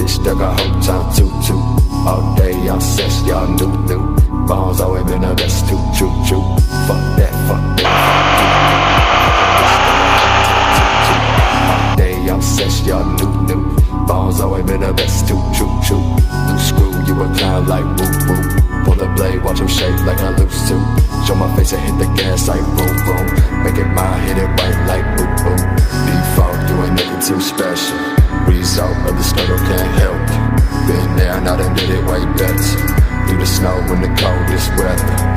stuck a whole time too. All day y'all sex, y'all new. Balls always been the best too. Fuck that, fuck that. All day y'all sex, y'all new. Balls always been the best too. Loose screw, you a clown like woo. Pull the blade, watch him shake like I lose to. Show my face and hit the gas like boom. Make it mine, hit it right like boom. Default, you ain't nothing too special. Result of the struggle can't help you. Been there, now done did it way better. Through the snow in the coldest weather.